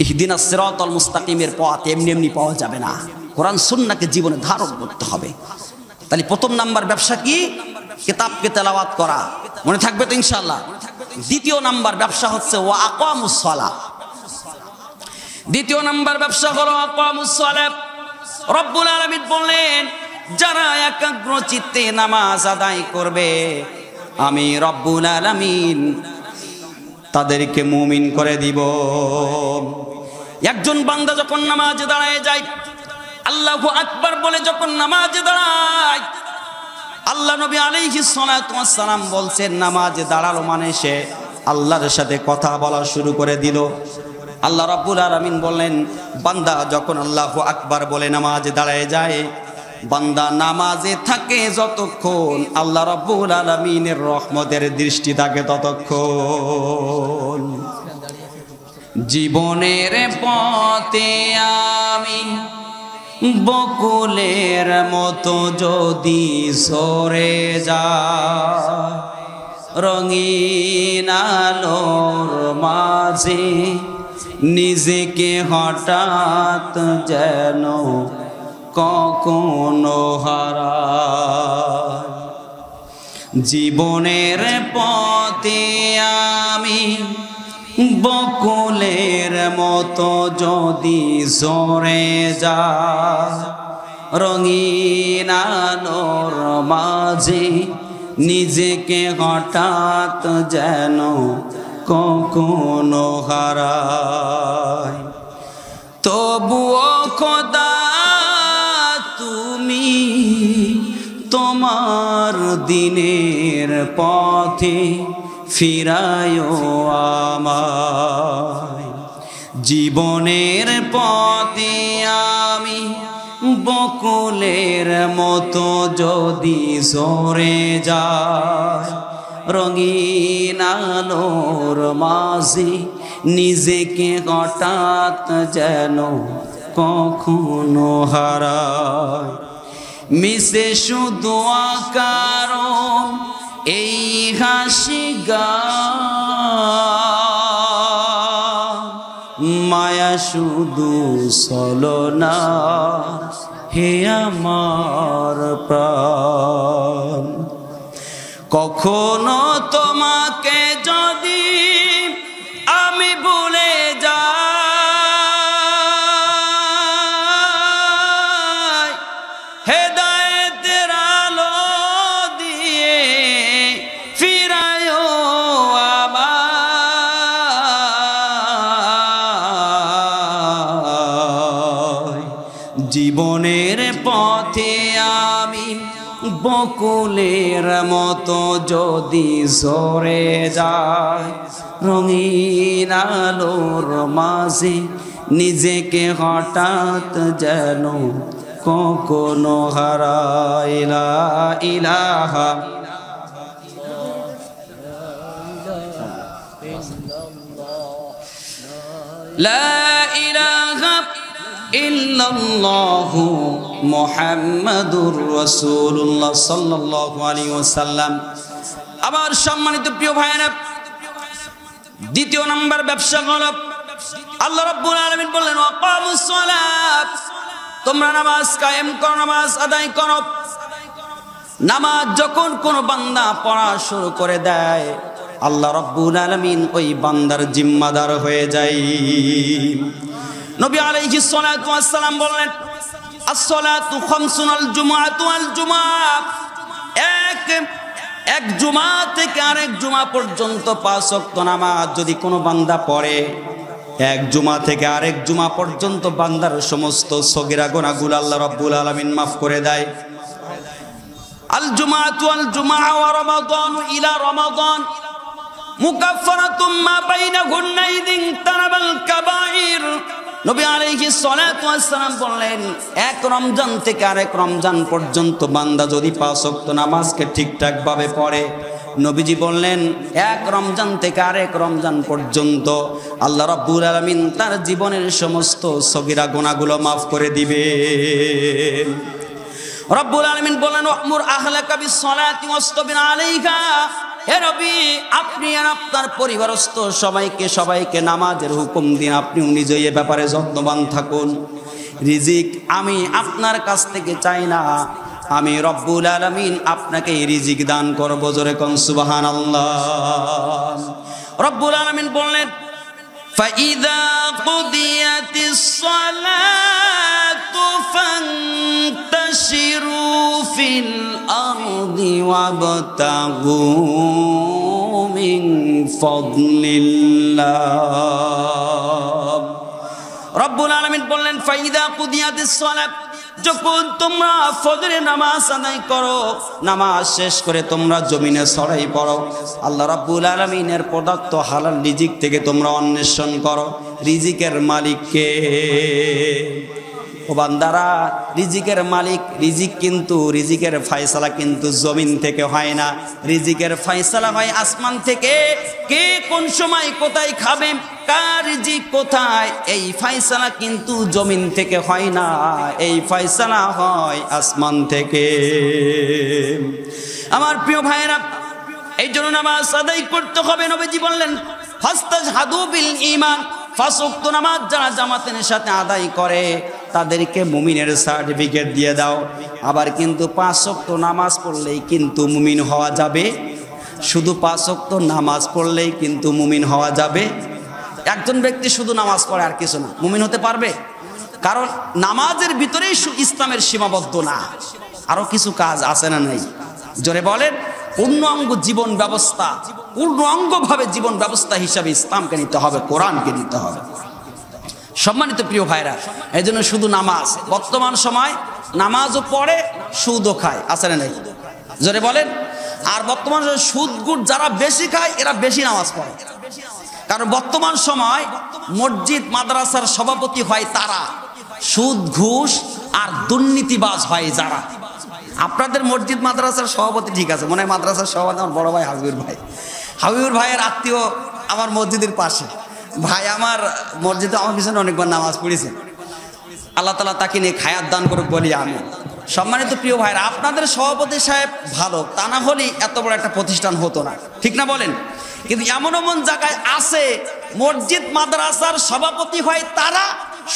ইহদিনাস সিরাতাল মুস্তাকিমের পথ এমনি এমনি পাওয়া যাবে না, কোরআন সুন্নাহকে জীবনে ধারণ করতে হবে। তাহলে প্রথম নাম্বার ব্যবসা কি? কিতাবকে তেলাওয়াত করা, মনে থাকবে তো ইনশাআল্লাহ। দ্বিতীয় নাম্বার ব্যবসা হচ্ছে ওয়া আকামুস সালাহ। দ্বিতীয় নাম্বার ব্যবসা হলো আকামুস সালাহ। রব্বুল আলামিন বললেন যারা একাগ্র চিত্তে নামাজ আদায় করবে, আমি রব্বুল আলামিন তাদেরকে মুমিন করে দিব। একজন বান্দা যখন নামাজে দাঁড়ায় যায়, আল্লাহু আকবার বলে যখন নামাজে দাঁড়ায়, আল্লাহ নবী আলাইহিস সালাতু ওয়াস সালাম বলছেন নামাজে দাঁড়ালো মানে সে আল্লাহর সাথে কথা বলা শুরু করে দিল। আল্লাহ রাব্বুল আলামিন বললেন বান্দা যখন আল্লাহু আকবার বলে নামাজে দাঁড়ায় যায়, বান্দা নামাজে থাকে যতক্ষণ আল্লাহ রাব্বুল আলামিনের রহমতের দৃষ্টি থাকে ততক্ষণ। জীবনের পথে আমি বকুলের মতো যদি সরে যায়, রঙিন আলোর মাঝে নিজেকে হঠাৎ যেন কখনো হারাই। জীবনের পথে আমি বকুলের মতো যদি ঝরে যায়, রঙিন আলোর মাঝে নিজেকে হঠাৎ যেন কখনো হারাই। তবুও খোদা তুমি তোমার দিনের পথে ফিরায়ো আমায়। জীবনের পথে আমি বকুলের মতো যদি ঝরে যায়, রঙিন আলোর মাঝে নিজেকে হঠাৎ যেন কখনো হারায়। মিশে শুধু আকারণ এই হাসি গান, মায়া শুধু ছলনা হে আমার প্রাণ। কখনো তোমাকে যদি আমি ভুলে যাই, হেদায়েতের আলো দিয়ে ফিরায়ো আমায়। জীবনের পথে আমি বকুলের মতো যদি ঝরে যায়, রঙিন আলোর মাঝে নিজেকে হঠাৎ যেন কখনো হারাই। লা ইলাহা লা ইলাহা ইল্লাল্লাহু মুহাম্মাদুর রাসূলুল্লাহ সাল্লাল্লাহু আলাইহি ওয়াসাল্লাম। আমার সম্মানিত প্রিয় ভাইরা, দ্বিতীয় নাম্বার ব্যবসা হলো আল্লাহ রাব্বুল আলামিন বললেন ওয়াকামুস সালাত, তোমরা নামাজ কায়েম করো, নামাজ আদায় করো। নামাজ যখন কোন বান্দা পড়া শুরু করে দেয়, আল্লাহ রাব্বুল আলামিন ওই বান্দার জিম্মাদার হয়ে যায়। নবী আলাইহিস সালাতু ওয়াস সালাম বললেন as-salatu khamsun al-jumu'atu al-jumu'ah, এক জুমা থেকে আরেক জুমা পর্যন্ত 5 ওয়াক্ত নামাজ যদি কোনো বান্দা পড়ে, এক জুমা থেকে আরেক জুমা পর্যন্ত বান্দার সমস্ত সগীরা গুনাহগুলো আল্লাহ রাব্বুল আলামিন মাফ করে দেয়। আল-জুমআতু আল-জুমআ ওয়া রমাদানু ইলা রমাদান মুকাফফারাতুম মা বাইনাহুন্না ইদিন তানাবাল কাবাইর। নবী আলাইহিস সালাতু ওয়াস সালাম বললেন, এক রমজান থেকে আরেক রমজান পর্যন্ত বান্দা যদি 5 ওয়াক্ত নামাজকে ঠিকঠাক ভাবে পড়ে, নবীজি বললেন এক রমজান থেকে আরেক রমজান পর্যন্ত আল্লাহ রাব্বুল আলামিন তার জীবনের সমস্ত সগীরা গুনাহগুলো মাফ করে দিবেন। রব্বুল আলামিন বলেন ওয়ামুর আহলাকা বিস-সালাতি ওয়াসতাবির আলাইহা, হে নবী আপনি আর আপনার পরিবারস্থ সবাইকে নামাজের হুকুম দিন, আপনিও নিজে এই ব্যাপারে যত্নবান থাকুন। রিজিক আমি আপনার কাছ থেকে চাই না, আমি রব্বুল আলামিন আপনাকে রিজিক দান করব। জোরে কোন সুবহানাল্লাহ। রব্বুল আলামিন বললেন ফাইদা কুদিয়াতিস সালাতু ফান্তাশিরু ফিল আরদি ওয়াবতাগু মিন ফাদলিল্লাহ। রব্বুল আলামিন বললেন ফাইদা কুদিয়াতিস সালাত, যখন তোমরা ফজরের নামাজ আদায় করো, নামাজ শেষ করে তোমরা জমিনে ছড়াই পড়ো, আল্লাহ রাব্বুল আলামিনের প্রদত্ত হালাল রিজিক থেকে তোমরা অন্বেষণ করো। রিজিকের মালিক কে? ও বান্দারা, রিজিকের মালিক, রিজিক কিন্তু রিজিকের ফয়সালা কিন্তু জমিন থেকে হয় না, রিজিকের ফয়সালা হয় আসমান থেকে। কে কোন সময় কোথায় খাবে, কার রিজিক কোথায়, এই ফয়সালা কিন্তু জমিন থেকে হয় না, এই ফয়সালা হয় আসমান থেকে। আমার প্রিয় ভাইরা, এই জন্য নামাজ আদায় করতে হবে। নবীজি বললেন ফাস্তাজহাদু বিল ঈমান, 5 ওয়াক্ত নামাজ যারা জামাতের সাথে আদায় করে তাদেরকে মুমিনের সার্টিফিকেট দিয়ে দাও। আবার কিন্তু 5 ওয়াক্ত নামাজ পড়লেই কিন্তু মুমিন হওয়া যাবে? শুধু 5 ওয়াক্ত নামাজ পড়লেই কিন্তু মুমিন হওয়া যাবে? একজন ব্যক্তি শুধু নামাজ পড়ে আর কিছু না, মুমিন হতে পারবে? কারণ নামাজের ভিতরেই ইসলামের সীমাবদ্ধ না, আরো কিছু কাজ আছে না নাই? জোরে বলেন। পূর্ণাঙ্গ জীবন ব্যবস্থা, পূর্ণাঙ্গভাবে জীবন ব্যবস্থা হিসাবে ইসলামকে নিতে হবে, কোরআনকে নিতে হবে। সম্মানিত প্রিয় ভাইরা, এই জন্য শুধু নামাজ, বর্তমান সময় নামাজও পড়ে সুদও খায়, আছে না নাই? জোরে বলেন। আর বর্তমান সুদ গুড় যারা বেশি খায় এরা বেশি নামাজ পড়ে। কারণ বর্তমান সময় মসজিদ মাদ্রাসার সভাপতি হয় তারা, সুদ ঘুষ আর দুর্নীতিবাজ হয় যারা। আপনাদের মসজিদ মাদ্রাসার সভাপতি ঠিক আছে, মনে হয় মাদ্রাসার সভাপতি আমার বড় ভাই হাবিবুর ভাই। হাবিবুর ভাইয়ের আত্মীয় আমার মসজিদের পাশে, ভাই আমার মসজিদে আমার পিছনে অনেকবার নামাজ পড়েছে। আল্লাহ তাআলা তাকে নিয়ে খায়াত দান করুক বলি আমি। সম্মানিত প্রিয় ভাইরা, আপনাদের সভাপতি সাহেব ভালো, তা না হলেই এত বড় একটা প্রতিষ্ঠান হতো না, ঠিক না বলেন? কিন্তু এমন এমন জায়গায় আছে মসজিদ মাদ্রাসার সভাপতি হয় তারা,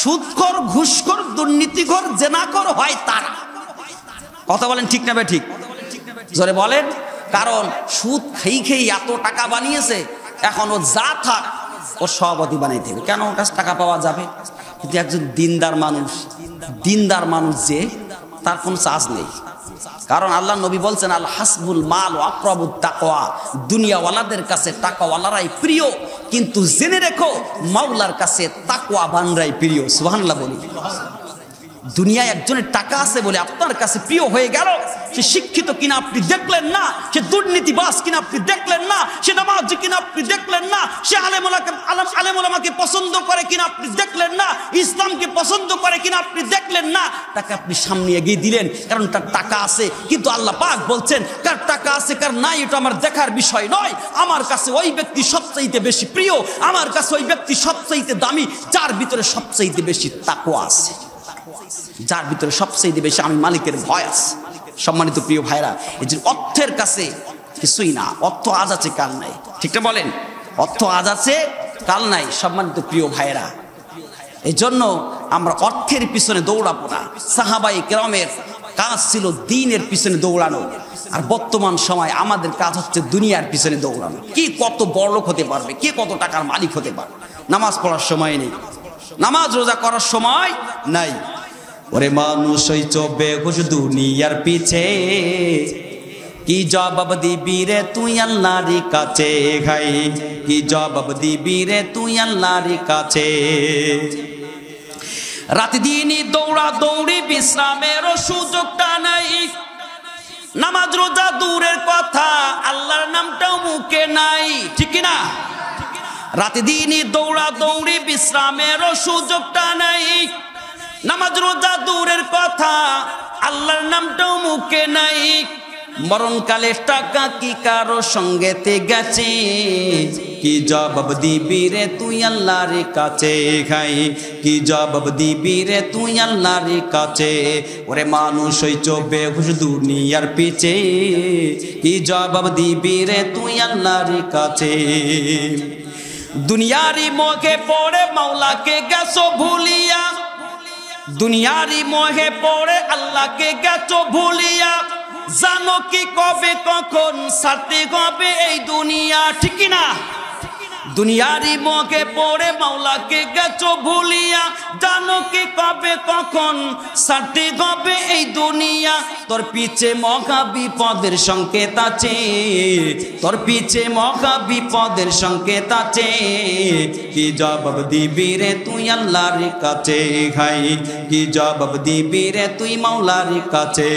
সুদখোর ঘুষখোর দুর্নীতিখোর জেনাখোর হয় তারা। কথা বলেন ঠিক না? ঠিক জোরে বলেন। কারণ সুদ খেয়ে খেয়ে এত টাকা বানিয়েছে, এখন ও যা থাক ওর সভাপতি বানাইতে হবে। কেন? ওর কাছে টাকা পাওয়া যাবে। কিন্তু একজন দিনদার মানুষ যে, তার কোনো চার্জ নেই। কারণ আল্লাহ নবী বলছেন, আল হাসবুল মাল ও আকরাবুত তাকওয়া, দুনিয়াওয়ালাদের কাছে টাকাওয়ালারাই প্রিয়, কিন্তু জেনে রেখো মাওলার কাছে তাকওয়াবানরাই প্রিয়। সুবহানাল্লাহ বলি। দুনিয়ায় একজনের টাকা আছে বলে আপনার কাছে প্রিয় হয়ে গেল, সে শিক্ষিত কিনা আপনি দেখলেন না, সে দুর্নীতিবাজ কিনা আপনি দেখলেন না, সে নামাজি কিনা আপনি দেখলেন না, সে আলেম ওলামাকে পছন্দ করে কিনা আপনি দেখলেন না, ইসলামকে পছন্দ করে কিনা আপনি দেখলেন না, তাকে আপনি সামনে এগিয়ে দিলেন কারণ তার টাকা আছে। কিন্তু আল্লাহ পাক বলছেন, কার টাকা আছে কার নাই এটা আমার দেখার বিষয় নয়, আমার কাছে ওই ব্যক্তি সবচাইতে বেশি প্রিয়, আমার কাছে ওই ব্যক্তি সবচাইতে দামি যার ভিতরে সবচাইতে বেশি তাকওয়া আছে, যার ভিতরে সবচেয়ে বেশি আমি মালিকের ভয় আছে। সম্মানিত প্রিয় ভাইরা, এই যে অর্থের কাছে কিছুই না, অর্থ আজ আছে কাল নাই, ঠিক না বলেন? অর্থ আজ আছে কাল নাই। সম্মানিত প্রিয় ভাইরা, এই জন্য আমরা অর্থের পিছনে দৌড়াবো না। সাহাবায়ে কেরামের কাজ ছিল দ্বীনের পিছনে দৌড়ানো, আর বর্তমান সময় আমাদের কাজ হচ্ছে দুনিয়ার পিছনে দৌড়ানো। কি কত বড়লোক হতে পারবে, কে কত টাকার মালিক হতে পারবে। নামাজ পড়ার সময় নেই, নামাজ রোজা করার সময় নাই। ওরে মানুষ ওই চোবে ঘুষ দুনিয়ার পিছে, কি জবাব দিবি রে তুই আল্লাহর কাছে? ভাই কি জবাব দিবি রে তুই আল্লাহর কাছে? রাত দিনই দৌড়া দৌড়ি, বিশ্রামেরও সুযোগটা নাই, নামাজ রোজা দূরের কথা আল্লাহর নামটাও মুখে নাই, ঠিক না? রাত দিনই দৌড়া দৌড়ি, বিশ্রামেরও সুযোগটা নাই, নামাজ রোজা দূরের কথা আল্লাহর নামটাও মুখে নাই। মরণকালে টাকা কি কারো সঙ্গেতে গেছে, কি জবাব দিবি রে তুই আল্লাহর কাছে? খাই কি জবাব দিবি রে তুই আল্লাহর কাছে? ওরে মানুষ ওই চোবে ঘুষ দুনিয়ার পিছে, কি জবাব দিবি রে তুই আল্লাহর কাছে? দুনিয়ারি মোহে পড়ে মাওলাকে গেছো ভুলিয়া, দুনিয়ারি মোহে পড়ে আল্লাহকে গেছো ভুলিয়া, জানো কি কবে কখন ছাড়তে হবে এই দুনিয়া, ঠিক না? দুনিয়ারি মোহে পড়ে মাওলাকে গেছো ভুলিয়া, জানো কি কবে কখন ছাড়তে হবে এই দুনিয়া। তোর পিছে মহা বিপদের সংকেত আছে, তোর পিছে মহা বিপদের সংকেত আছে, কি জবাব দিবি রে তুই আল্লাহর কাছে? ভাই কি জবাব দিবি রে তুই মাওলার কাছে?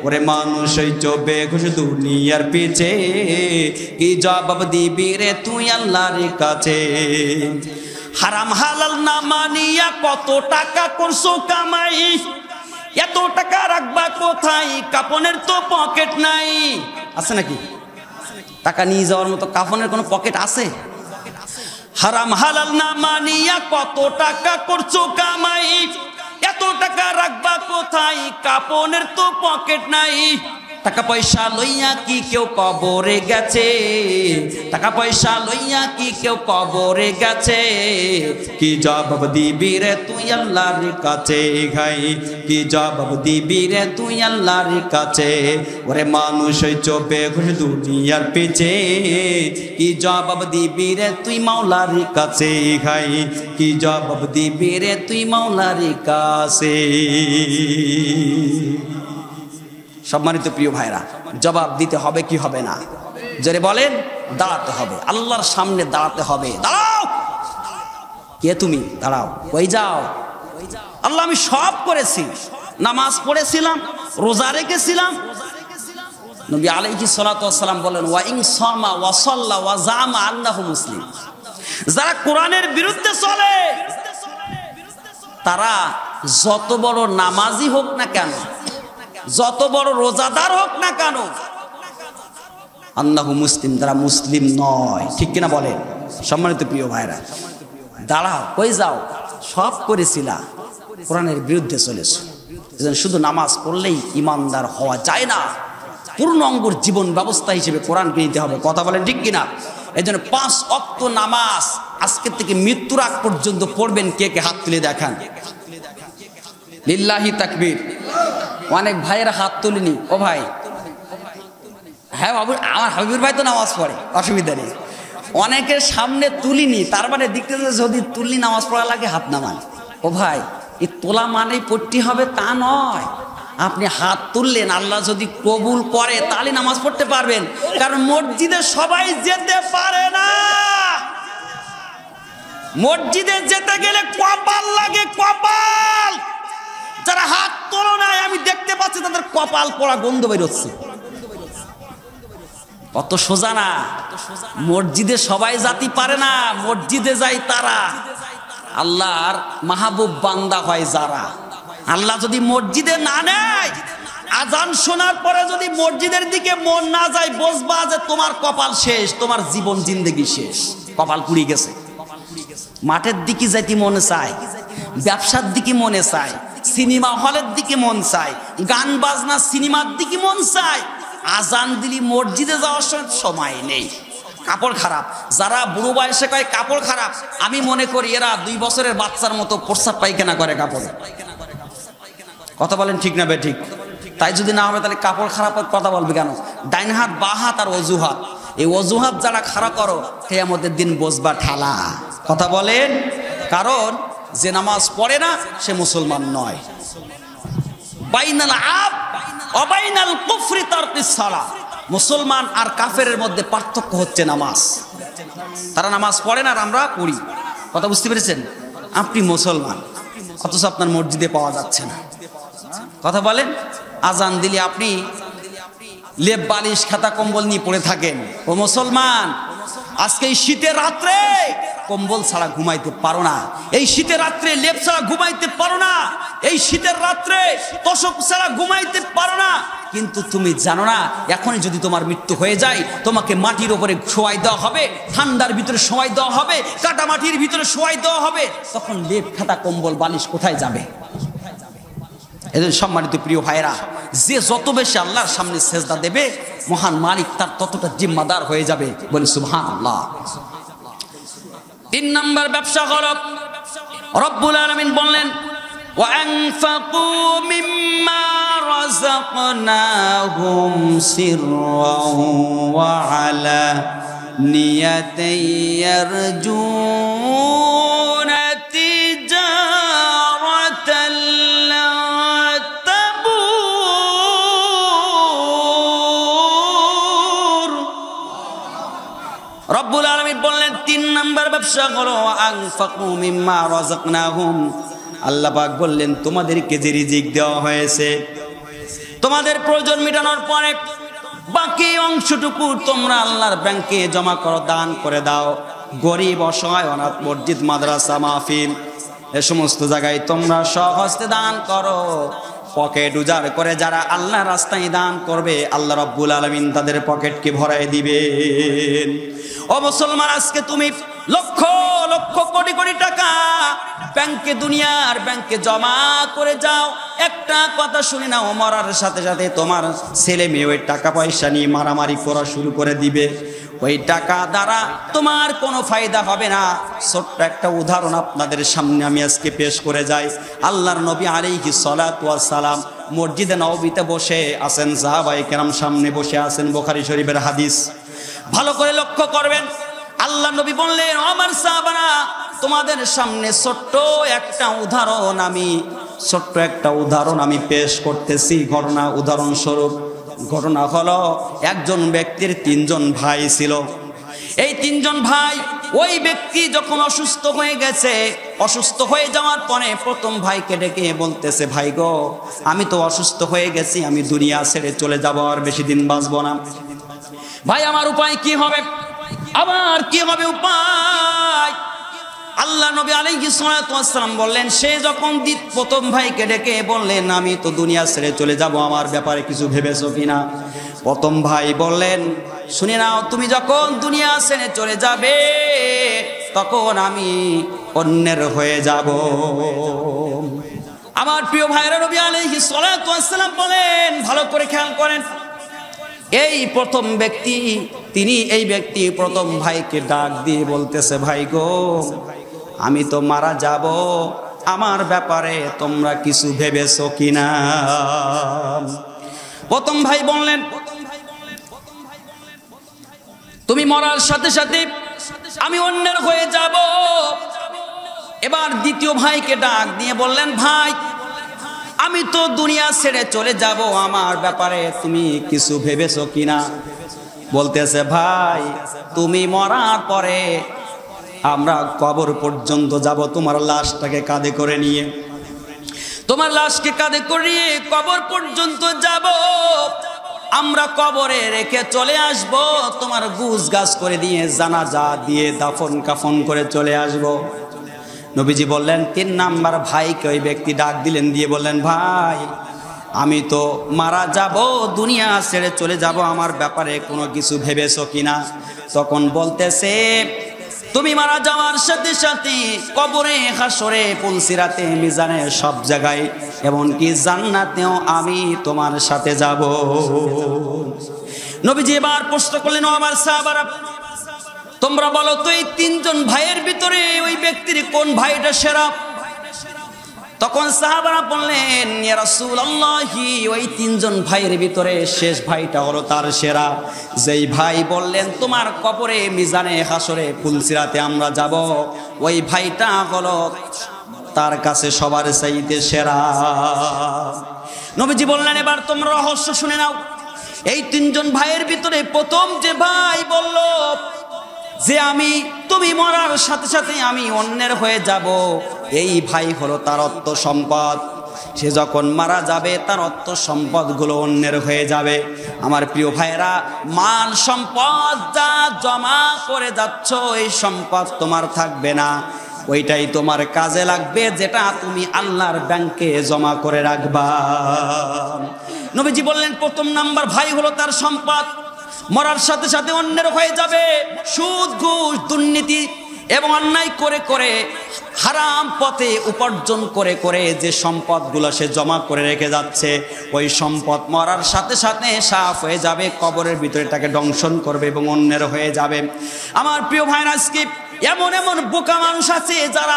ওরে মানুষ ওই চোবে ঘুষ দুনিয়ার পিছে, কি জবাব দিবি রে তুই আল্লাহর কাছে? হারাম হালাল না মানিয়া কত টাকা করছো কামাই, এত টাকা রাখবা কোথায়? কাপনের তো পকেট নাই, আছে নাকি? টাকা নিয়ে যাওয়ার মতো কাপনের কোনো পকেট আছে? হারাম হালাল না মানিয়া কত টাকা করছো কামাই, এত টাকা রাখবা কোথায়? কাপনের তো পকেট নাই। টাকা পয়সা লইয়া কি কেউ কবরে গেছে? টাকা পয়সা লইয়া কি কেউ কবরে গেছে? কি জবাব দিবি রে তুই আল্লাহর কাছে ভাই? কি জবাব দিবি রে তুই আল্লাহর কাছে? ওরে মানুষ ওই চোপে ঘুরে দুনিয়ার পিছে, কি জবাব দিবি রে তুই মাওলার কাছে ভাই? কি জবাব দিবি রে তুই মাওলার কাছে? সম্মানিত প্রিয় ভাইরা, জবাব দিতে হবে কি হবে না? জোরে বলেন। দাঁড়াতে হবে, আল্লাহর সামনে দাঁড়াতে হবে। দাঁড়াও। কে তুমি? দাঁড়াও। কই যাও? আল্লাহ আমি সব করেছি, নামাজ পড়েছিলাম, রোজা রেখেছিলাম। নবী আলাইহিস সালাতু ওয়াস সালাম বলেন, ওয়া ইন সামা ওয়া সাল্লা ওয়া জামা আন্নাহু মুসলিম। যারা কোরআনের বিরুদ্ধে চলে তারা যত বড় নামাজি হোক না কেন, যত বড় রোজাদার হোক না কেন, আন্নাহু মুসলিম, তারা মুসলিম নয়। ঠিক কিনা বলেন? সম্মানিত প্রিয় ভাইরা, দাঁড়াও। কই যাও? সব করেছিলা, কোরআনের বিরুদ্ধে চলেছো। শুধু নামাজ পড়লেই ইমানদার হওয়া যায় না, পূর্ণাঙ্গ জীবন ব্যবস্থা হিসেবে কোরআনকে নিতে হবে। কথা বলেন ঠিক কিনা? এই জন্য 5 ওয়াক্ত নামাজ আজকে থেকে মৃত্যুর আগ পর্যন্ত পড়বেন। কে কে হাত তুলে দেখান? লিল্লাহি তাকবীর। অনেক ভাইয়েরা হাত তুলিনি। ও ভাই, হ্যাঁ বাবু, আমার হাবিবুর ভাই তো নামাজ পড়ে, অসুবিধা নেই। অনেকের সামনে তুলিনি, তার মানে দেখতে যদি তুললি নামাজ পড়া লাগে হাত নামান। ও ভাই, এই তোলা মানেই পড়তে হবে তা নয়। আপনি হাত তুললেন, আল্লাহ যদি কবুল করে তাহলে নামাজ পড়তে পারবেন। কারণ মসজিদে সবাই যেতে পারে না। মসজিদে যেতে গেলে কপাল লাগে, কপাল। যারা হাত তোলো নাই আমি দেখতে পাচ্ছি তাদের কপাল পোড়া গন্ধ বেরোচ্ছে। অত সোজা না। মসজিদে সবাই জাতি পারে না, মসজিদে যায় তারা। আল্লাহর মাহবুব বান্দা হয় যারা। আল্লাহ যদি মসজিদে না নেয়, আজান শোনার পরে যদি মসজিদের দিকে মন না যায়, বুঝবা যে তোমার কপাল শেষ, তোমার জীবন জিন্দেগি শেষ, কপাল পুড়ে গেছে। মাঠের দিকে যাইতে মনে চায়, ব্যবসার দিকে মনে চায়, সিনেমা হলের দিকে মন চায়, গান বাজনা সিনেমার দিকে মন চায়। আজান দিলি মসজিদে যাওয়ার সময় নেই। কাপড় খারাপ। যারা বুড়ো বয়সে কয় কাপড় খারাপ, আমি মনে করি এরা 2 বছরের বাচ্চার মতো প্রস্রাব পায়খানা করে কাপড়ে। কথা বলেন ঠিক না বে ঠিক? তাই যদি না হবে তাহলে কাপড় খারাপ কথা বলবে কেন? ডাইন হাত, বা হাত আর অজুহাত, এই অজুহাত যারা খারাপ করো কিয়ামতের দিন বসবা ঠালা। কথা বলেন। কারণ যে নামাজ পড়ে না সে মুসলমান নয়। বাইনাল আব ওয়া বাইনাল কুফরি তারকিস সালাহ। মুসলমান আর কাফেরের মধ্যে পার্থক্য হচ্ছে নামাজ। তারা নামাজ পড়ে না আর আমরা পড়ি। কথা বুঝতে পেরেছেন? আপনি মুসলমান, অথচ আপনার মসজিদে পাওয়া যাচ্ছে না। কথা বলেন। আজান দিলে আপনি লেপ বালিশ খাতা কম্বল নিয়ে পড়ে থাকেন। ও মুসলমান, আজকে এই শীতের রাত্রে কম্বল ছাড়া ঘুমাইতে পারো না, এই শীতের রাত্রে লেপ ছাড়া ঘুমাইতে পারো না, এই শীতের রাত্রে তোশক ছাড়া ঘুমাইতে পারো না। কিন্তু তুমি জানো না, এখনই যদি তোমার মৃত্যু হয়ে যায়, তোমাকে মাটির উপরে শোয়াই দেওয়া হবে, ঠান্ডার ভিতরে শোয়াই দেওয়া হবে, কাটা মাটির ভিতরে শোয়াই দেওয়া হবে। তখন লেপ খাতা কম্বল বালিশ কোথায় যাবে? এদের সম্মানিত প্রিয় ভাইরা, যে যত বেশি আল্লাহর সামনে সেজদা দেবে, মহান মালিক তার ততটা জিম্মাদার হয়ে যাবে। বলি সুবহানাল্লাহ। 3 নম্বর ব্যবসা হলো, রব্বুল আলামিন বললেন, ওয়া আনফাকু মিম্মা রাযাকনাহুম সিররাও ওয়া আলানিয়াতান ইয়ারজুনা তিজারাতান লা তাবুর। রব্বুল আলামিন বললেন 3 নম্বর ব্যবসা হলো আনফাকু মিম্মা রাযাকনাহুম। আল্লাহ পাক বললেন, তোমাদেরকে যে রিজিক দেওয়া হয়েছে, তোমাদের প্রয়োজন মেটানোর পরে বাকি অংশটুকু তোমরা আল্লাহর ব্যাংকে জমা করো, দান করে দাও। গরিব, অসহায়, অনাথ, মসজিদ, মাদ্রাসা, মাহফিল, এ সমস্ত জায়গায় তোমরা সহস্তে দান করো। পকেট উজাড় করে যারা আল্লাহ রাস্তায় দান করবে, আল্লাহ রাব্বুল আলামিন তাদের পকেটকে ভরায় দিবেন। ও মুসলমান, আজকে তুমি লক্ষ লক্ষ কোটি কোটি টাকা ব্যাংকে, দুনিয়ার ব্যাংকে জমা করে যাও, একটা কথা শুনে নাও, মরার সাথে সাথে তোমার ছেলে মেয়ে ওই টাকা পয়সা নিয়ে মারামারি করা শুরু করে দিবে। ওই টাকা দ্বারা তোমার কোনো ফায়দা হবে না। ছোট্ট একটা উদাহরণ আপনাদের সামনে আমি আজকে পেশ করে যাই। আল্লাহর নবী আলাইহিস সালাতু ওয়াস সালাম মসজিদে নববীতে বসে আছেন, সাহাবায়ে কেরাম সামনে বসে আছেন, বুখারী শরীফের হাদিস। ভালো করে লক্ষ্য করবেন, আল্লাহ নবী বললেন, আমার সাহাবারা, তোমাদের সামনে ছোট্ট একটা উদাহরণ আমি পেশ করতেছি। উদাহরণস্বরূপ ঘটনা হলো, একজন ব্যক্তির 3 জন ভাই ছিল। এই 3 জন ভাই, ওই ব্যক্তি যখন অসুস্থ হয়ে গেছে, অসুস্থ হয়ে যাওয়ার পরে প্রথম ভাইকে ডেকে বলতেছে, ভাই গো, আমি তো অসুস্থ হয়ে গেছি, আমি দুনিয়া ছেড়ে চলে যাব, আর বেশি দিন বাঁচবো না। ভাই আমার উপায় কি হবে? আমার কি হবে উপায়? আল্লাহ নবী আলাইহিস সালাতু ওয়াস সালাম বললেন, সে যখন প্রথম ভাইকে ডেকে বললেন, আমি তো দুনিয়া ছেড়ে চলে যাব, আমার ব্যাপারে কিছু ভেবেছো কিনা? প্রথম ভাই বললেন, শুনে নাও, তুমি যখন দুনিয়া ছেড়ে চলে যাবে তখন আমি অন্যের হয়ে যাব। আমার প্রিয় ভাইরা, নবী আলাইহিস সালাতু ওয়াস সালাম বলেন, ভালো করে খেয়াল করেন, এই প্রথম ব্যক্তি প্রথম ভাইকে ডাক দিয়ে বলতেছে, ভাই গো, আমি তো মারা যাব, আমার ব্যাপারে তোমরা কিছু ভেবেছো কিনা? প্রথম ভাই বললেন, তুমি মরার সাথে সাথে আমি অন্যের হয়ে যাব। এবার দ্বিতীয় ভাইকে ডাক দিয়ে বললেন, ভাই, আমি তো দুনিয়া ছেড়ে চলে যাব, আমার ব্যাপারে তুমি কিছু ভেবেছো কিনা? বলতেছে, ভাই, তুমি মরার পরে আমরা কবর পর্যন্ত যাব, তোমার লাশটাকে কাঁধে করে নিয়ে, তোমার লাশকে কাঁধে করে কবর পর্যন্ত যাব, আমরা কবরে রেখে চলে আসব, তোমার গুছ গাছ করে দিয়ে জানাজা দিয়ে দাফন কাফন করে চলে আসব। নবীজি বললেন, 3 নাম্বার ভাইকে ওই ব্যক্তি ডাক দিলেন, দিয়ে বললেন, ভাই, আমি তো মারা যাব, দুনিয়া ছেড়ে চলে যাব, আমার ব্যাপারে কোনো কিছু ভেবেছো কিনা? তখন বলতেছে, তুমি মারা যাওয়ার সাথে সাথে কবরে, হাসরে, পুলসিরাতে, মিজানে, সব জায়গায়, এমনকি জান্নাতেও আমি তোমার সাথে যাব। নবীজি এবার প্রশ্ন করলেন, আমার সাহাবারা, তোমরা বলো তো, এই 3 জন ভাইয়ের ভিতরে ওই ব্যক্তির কোন ভাইটা সেরা? তখন সাহাবারা বললেন, ইয়া রাসূলুল্লাহি, ওই 3 জন ভাইয়ের ভিতরে শেষ ভাইটা হলো তার সেরা। যেই ভাই বললেন, তোমার কবরে, মিজানে, হাসরে, পুলসিরাতে আমরা যাব, ওই ভাইটা হলো তার কাছে সবার চাইতে সেরা। নবীজি বললেন, এবার তোমরা রহস্য শুনে নাও। এই 3 জন ভাইয়ের ভিতরে প্রথম যে ভাই বলল যে তুমি মরার সাথে সাথে আমি অন্যের হয়ে যাব, এই ভাই হলো তার অর্থ সম্পদ। সে যখন মারা যাবে তার অর্থ সম্পদগুলো অন্যের হয়ে যাবে। আমার প্রিয় ভাইরা, মাল সম্পদ যা জমা করে যাচ্ছ, এই সম্পদ তোমার থাকবে না, ওইটাই তোমার কাজে লাগবে, যেটা তুমি আল্লাহর ব্যাংকে জমা করে রাখবা। নবীজি বললেন, প্রথম নাম্বার ভাই হলো তার সম্পদ, মরার সাথে সাথে অন্যের হয়ে যাবে। সুদ, ঘুষ, দুর্নীতি এবং অন্যায় করে করে, হারাম পথে উপার্জন করে করে যে সম্পদগুলো সে জমা করে রেখে যাচ্ছে, ওই সম্পদ মরার সাথে সাথে সাফ হয়ে যাবে, কবরের ভিতরে তাকে দংশন করবে এবং অন্যের হয়ে যাবে। আমার প্রিয় ভাইরা, আজকে এমন এমন বোকা মানুষ আছে যারা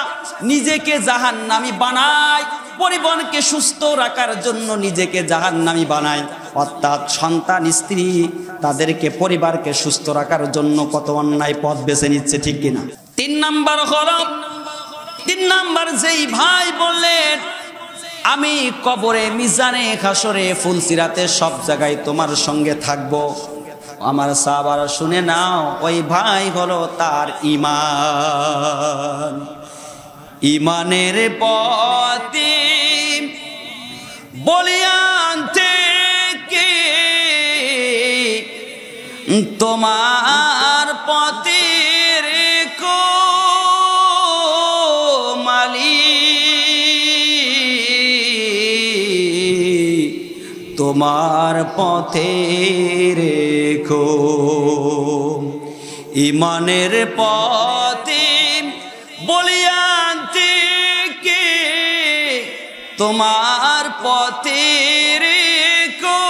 নিজেকে জাহান্নামী বানায়, পরিবারকে সুস্থ রাখার জন্য নিজেকে জাহান্নামী বানায়, অর্থাৎ সন্তান, স্ত্রী, তাদেরকে, পরিবারকে সুস্থ রাখার জন্য কত অন্যায় পথ বেছে নিচ্ছে, ঠিক কিনা? 3 নাম্বার হলো, 3 নাম্বার যেই ভাই বললেন, আমি কবরে, মিজানে, হাসরে, ফুলসিরাতে সব জায়গায় তোমার সঙ্গে থাকবো, আমার সাহাবারা শুনে নাও, ওই ভাই হলো তার ঈমান। ঈমানের পথে বলিয়ান থেকে তোমার পথে রেখো মালিক, তোমার পথে রেখো। ঈমানের পথে বলিয়ান্তি কে তোমার পথে রেখো,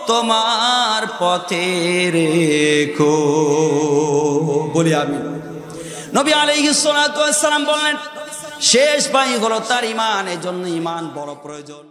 তোমার পথে রেখো। বলি আমি। নবী আলাইহিস সালাতু ওয়াস সালাম বললেন শেষ ভাই হলো তার ঈমান, এজন্য ঈমান বড় প্রয়োজন।